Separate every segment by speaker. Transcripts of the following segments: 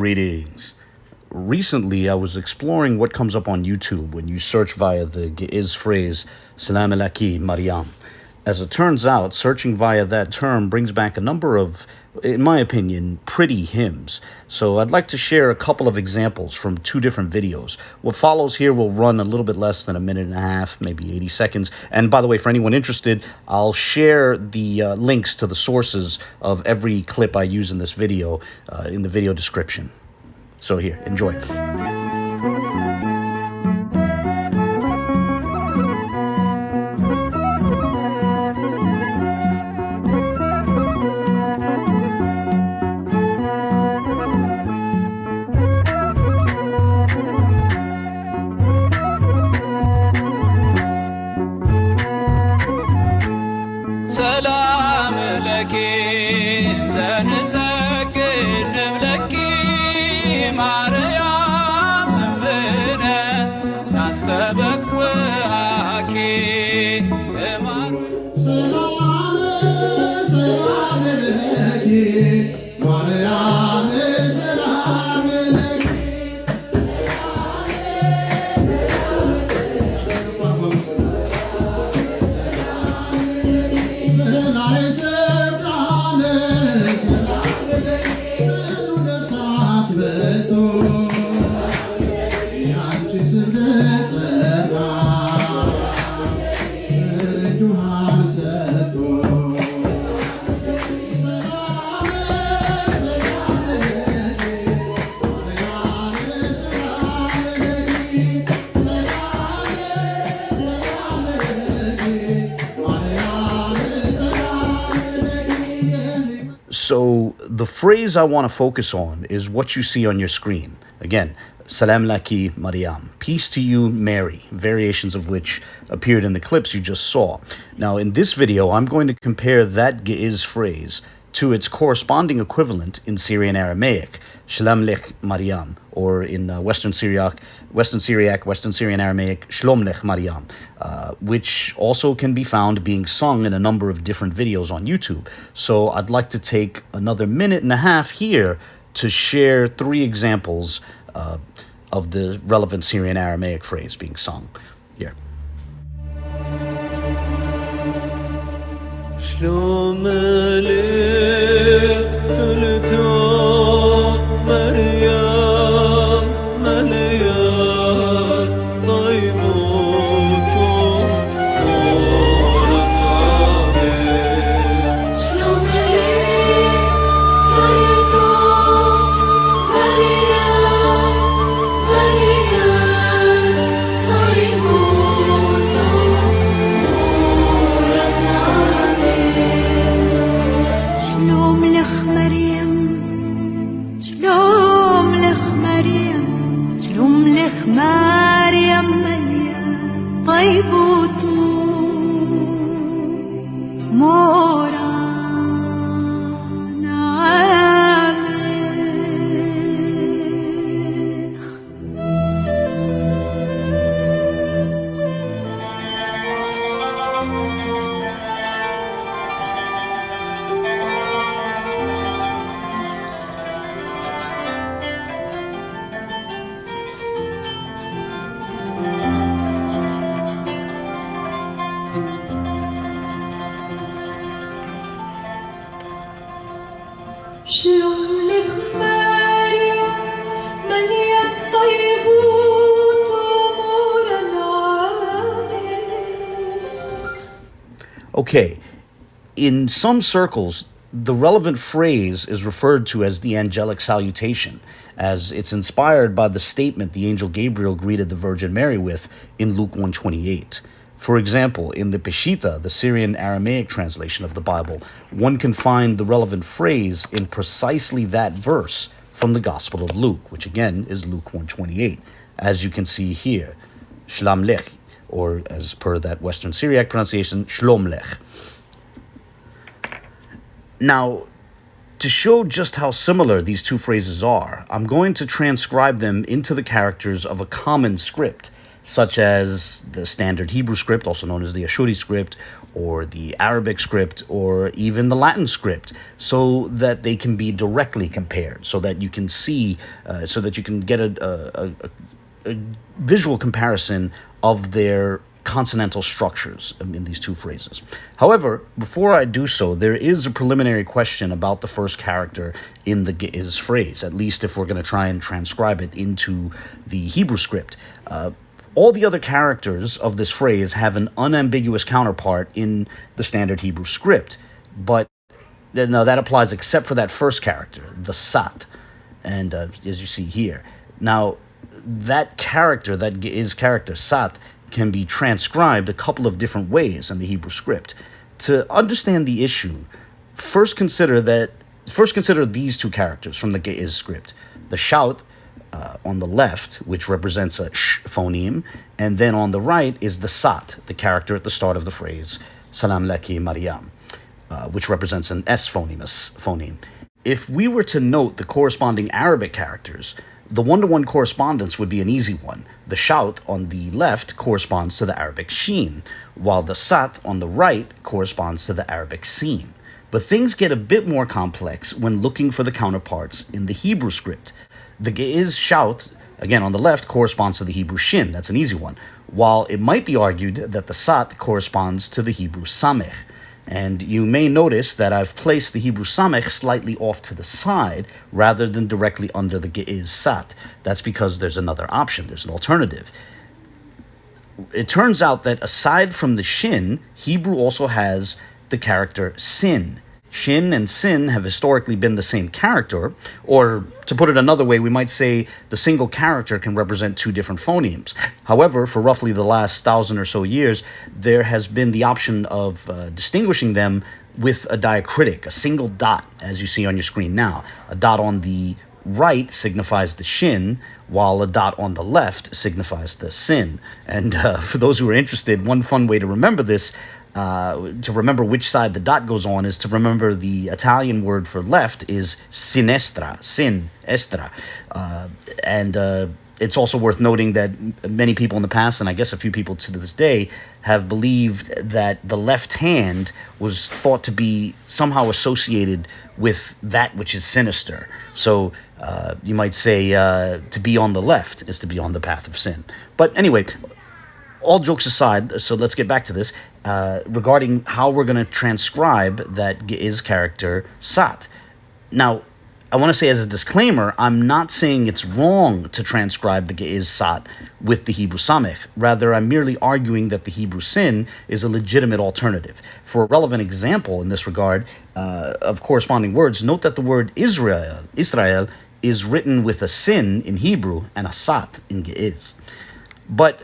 Speaker 1: Greetings. Recently, I was exploring what comes up on YouTube when you search via the Geᶜez phrase, salam laki, Maryam. As it turns out, searching via that term brings back a number of, in my opinion, pretty hymns. So I'd like to share a couple of examples from two different videos. What follows here will run a little bit less than a minute and a half, maybe 80 seconds. And by the way, for anyone interested, I'll share the links to the sources of every clip I use in this video in the video description. So here, enjoy.
Speaker 2: سلام لك تنسكن لك مريم بنا نستبك وهاكي
Speaker 3: سلام سلام لك مريم سلام لك
Speaker 1: So the phrase I want to focus on is what you see on your screen. Again, salam laki, Maryam. Peace to you, Mary, variations of which appeared in the clips you just saw. Now, in this video, I'm going to compare that Ge'ez phrase to its corresponding equivalent in Syrian Aramaic, shlom lekh, Maryam, or in Western Syriac, Western Syrian Aramaic, shlom lekh, Maryam, which also can be found being sung in a number of different videos on YouTube. So I'd like to take another minute and a half here to share three examples of the relevant Syrian Aramaic phrase being sung here.
Speaker 4: shlom lekh Maryam Maryam طيبوت
Speaker 5: shlom lekh Maryam Maryam طيبوت shlom lekh Maryam shlom lekh Maryam shlom lekh Maryam Maryam طيبوت shlom lekh Maryam Maryam طيبوت
Speaker 1: Okay, in some circles, the relevant phrase is referred to as the angelic salutation, as it's inspired by the statement the angel Gabriel greeted the Virgin Mary with in Luke 1:28. For example, in the Peshitta, the Syrian Aramaic translation of the Bible, one can find the relevant phrase in precisely that verse from the Gospel of Luke, which again is Luke 1:28, as you can see here, shlom lekh, or as per that Western Syriac pronunciation, shlom lekh. Now, to show just how similar these two phrases are, I'm going to transcribe them into the characters of a common script, such as the standard Hebrew script, also known as the Ashuri script, or the Arabic script, or even the Latin script, so that they can be directly compared, so that you can see, so that you can get a visual comparison of their consonantal structures in these two phrases. However, before I do so, there is a preliminary question about the first character in the Ge'ez phrase, at least if we're going to try and transcribe it into the Hebrew script. All the other characters of this phrase have an unambiguous counterpart in the standard Hebrew script, but no, that applies except for that first character, the sat, and as you see here. Now, that character, that Ge'ez character, sat, can be transcribed a couple of different ways in the Hebrew script. To understand the issue, first consider these two characters from the Ge'ez script. The shout on the left, which represents a sh phoneme, and then on the right is the sat, the character at the start of the phrase, salam laki Maryam, which represents an s phoneme, If we were to note the corresponding Arabic characters, the one-to-one correspondence would be an easy one. The shout on the left corresponds to the Arabic sheen, while the sat on the right corresponds to the Arabic seen. But things get a bit more complex when looking for the counterparts in the Hebrew script. The Ge'ez shout, again on the left, corresponds to the Hebrew shin. That's an easy one. While it might be argued that the sat corresponds to the Hebrew samech. And you may notice that I've placed the Hebrew samech slightly off to the side rather than directly under the Ge'ez sat. That's because there's another option, there's an alternative. It turns out that aside from the shin, Hebrew also has the character sin. Shin and sin have historically been the same character, or to put it another way, we might say the single character can represent two different phonemes. However, for roughly the last 1,000 or so years, there has been the option of distinguishing them with a diacritic, a single dot, as you see on your screen now. A dot on the right signifies the shin, while a dot on the left signifies the sin. And for those who are interested, one fun way to remember this, to remember which side the dot goes on, is to remember the Italian word for left is sinestra, sin, estra. And it's also worth noting that many people in the past, and I guess a few people to this day, have believed that the left hand was thought to be somehow associated with that which is sinister. So you might say to be on the left is to be on the path of sin. But anyway, all jokes aside, so let's get back to this, regarding how we're going to transcribe that Ge'ez character sat. Now, I want to say as a disclaimer, I'm not saying it's wrong to transcribe the Ge'ez sat with the Hebrew samech. Rather, I'm merely arguing that the Hebrew sin is a legitimate alternative. For a relevant example in this regard of corresponding words, note that the word Israel is written with a sin in Hebrew and a sat in Ge'ez. But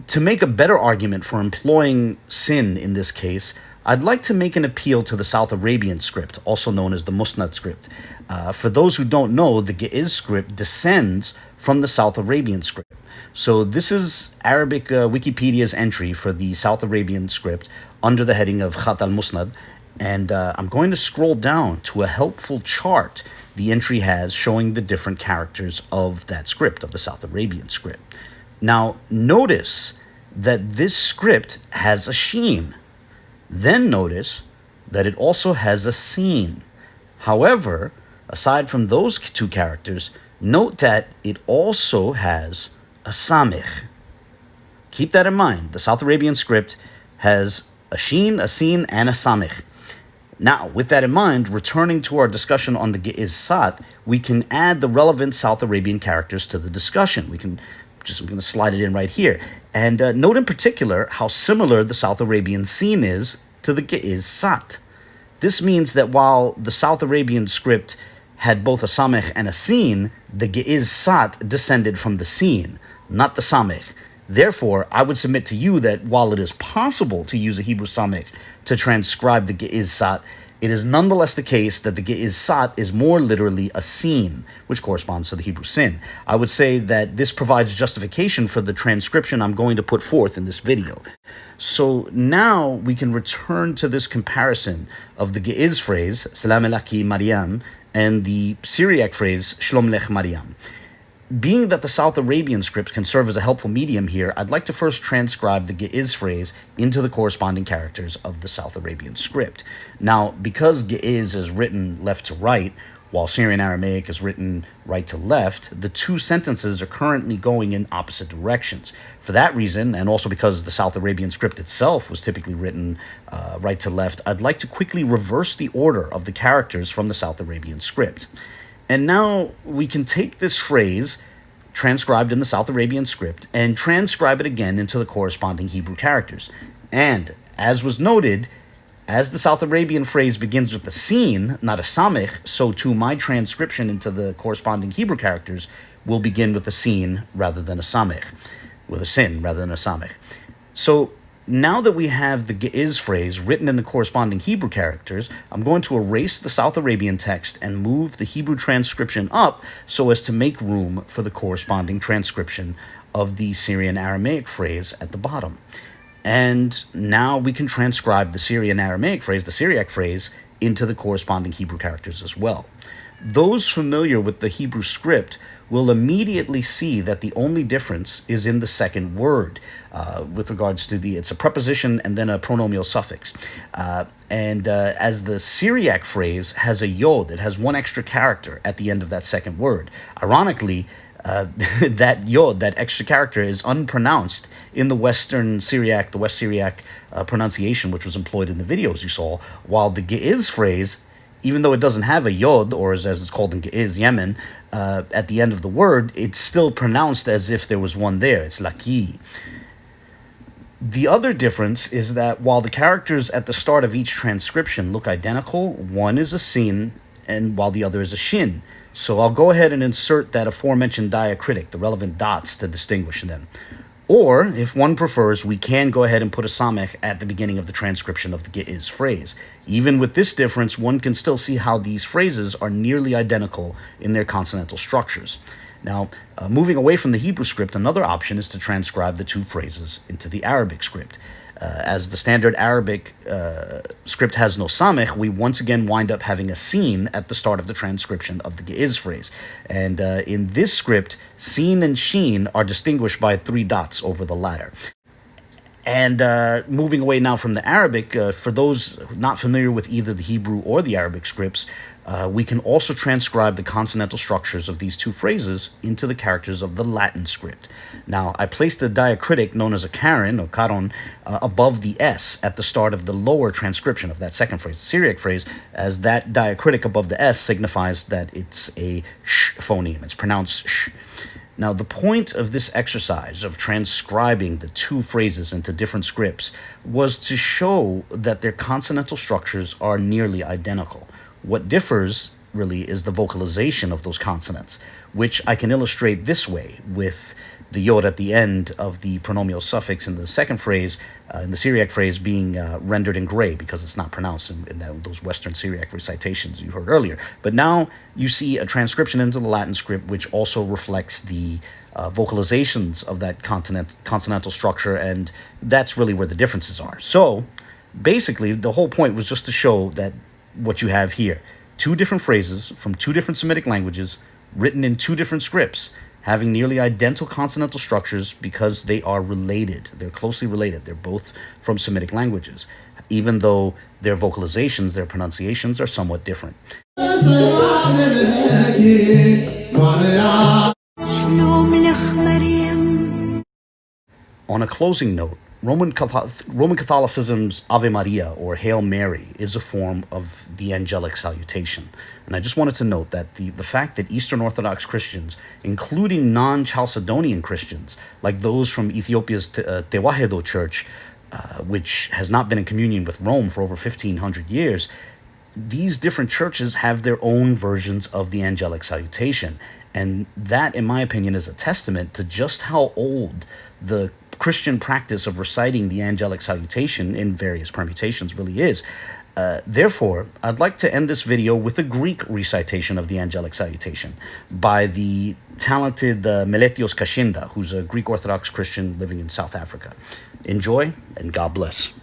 Speaker 1: to make a better argument for employing sin in this case, I'd like to make an appeal to the South Arabian script, also known as the Musnad script. For those who don't know, the Ge'ez script descends from the South Arabian script. So this is Arabic Wikipedia's entry for the South Arabian script under the heading of Khat al-Musnad. And I'm going to scroll down to a helpful chart the entry has showing the different characters of that script, of the South Arabian script. Now, notice that this script has a sheen. Then notice that it also has a seen. However, aside from those two characters, note that it also has a samech. Keep that in mind. The South Arabian script has a sheen, a seen, and a samech. Now, with that in mind, returning to our discussion on the Ge'ez sat, we can add the relevant South Arabian characters to the discussion. We're going to slide it in right here. And note in particular how similar the South Arabian seen is to the Ge'ez sat. This means that while the South Arabian script had both a samech and a seen, the Ge'ez sat descended from the seen, not the samech. Therefore, I would submit to you that while it is possible to use a Hebrew samech to transcribe the Ge'ez sat, it is nonetheless the case that the Ge'ez sat is more literally a seen, which corresponds to the Hebrew sin. I would say that this provides justification for the transcription I'm going to put forth in this video. So now we can return to this comparison of the Ge'ez phrase, salam laki Maryam, and the Syriac phrase, shlom lekh Maryam. Being that the South Arabian script can serve as a helpful medium here, I'd like to first transcribe the Ge'ez phrase into the corresponding characters of the South Arabian script. Now, because Ge'ez is written left to right, while Syrian Aramaic is written right to left, the two sentences are currently going in opposite directions. For that reason, and also because the South Arabian script itself was typically written right to left, I'd like to quickly reverse the order of the characters from the South Arabian script. And now we can take this phrase transcribed in the South Arabian script and transcribe it again into the corresponding Hebrew characters. And as was noted, as the South Arabian phrase begins with a sin, not a samech, so too my transcription into the corresponding Hebrew characters will begin with a sin rather than a samech, with a sin rather than a samech. So now that we have the Ge'ez phrase written in the corresponding Hebrew characters, I'm going to erase the South Arabian text and move the Hebrew transcription up so as to make room for the corresponding transcription of the Syrian Aramaic phrase at the bottom. And now we can transcribe the Syrian Aramaic phrase, the Syriac phrase, into the corresponding Hebrew characters as well. Those familiar with the Hebrew script will immediately see that the only difference is in the second word with regards to it's a preposition and then a pronominal suffix. As the Syriac phrase has a yod, it has one extra character at the end of that second word. Ironically, that yod, that extra character, is unpronounced in the West Syriac pronunciation, which was employed in the videos you saw, while the Ge'ez phrase, even though it doesn't have a yod, or as it's called in Ge'ez, Yemen, at the end of the word, it's still pronounced as if there was one there. It's laki. The other difference is that while the characters at the start of each transcription look identical, one is a sin, and while the other is a shin. So I'll go ahead and insert that aforementioned diacritic, the relevant dots, to distinguish them. Or, if one prefers, we can go ahead and put a samech at the beginning of the transcription of the Ge'ez phrase. Even with this difference, one can still see how these phrases are nearly identical in their consonantal structures. Now, moving away from the Hebrew script, another option is to transcribe the two phrases into the Arabic script. As the standard Arabic script has no samech, we once again wind up having a sin at the start of the transcription of the Ge'ez phrase. And in this script, sin and shin are distinguished by 3 dots over the latter. And moving away now from the Arabic, for those not familiar with either the Hebrew or the Arabic scripts, we can also transcribe the consonantal structures of these two phrases into the characters of the Latin script. Now, I placed a diacritic known as a caron or caron above the S at the start of the lower transcription of that second phrase, the Syriac phrase, as that diacritic above the S signifies that it's a sh phoneme. It's pronounced sh. Now, the point of this exercise of transcribing the two phrases into different scripts was to show that their consonantal structures are nearly identical. What differs, really, is the vocalization of those consonants, which I can illustrate this way with the yod at the end of the pronominal suffix in the second phrase, in the Syriac phrase, being rendered in gray because it's not pronounced in those Western Syriac recitations you heard earlier. But now you see a transcription into the Latin script, which also reflects the vocalizations of that consonantal structure, and that's really where the differences are. So, basically, the whole point was just to show that what you have here, two different phrases from two different Semitic languages written in two different scripts, having nearly identical consonantal structures because they are related. They're closely related. They're both from Semitic languages, even though their vocalizations, their pronunciations are somewhat different.
Speaker 5: shlom lekh Maryam.
Speaker 1: On a closing note, Roman Catholicism's Ave Maria, or Hail Mary, is a form of the angelic salutation. And I just wanted to note that the fact that Eastern Orthodox Christians, including non-Chalcedonian Christians, like those from Ethiopia's ᶜArabic church, which has not been in communion with Rome for over 1,500 years, these different churches have their own versions of the angelic salutation. And that, in my opinion, is a testament to just how old the Christian practice of reciting the angelic salutation in various permutations really is. Therefore, I'd like to end this video with a Greek recitation of the angelic salutation by the talented Meletios Kashinda, who's a Greek Orthodox Christian living in South Africa. Enjoy, and God bless.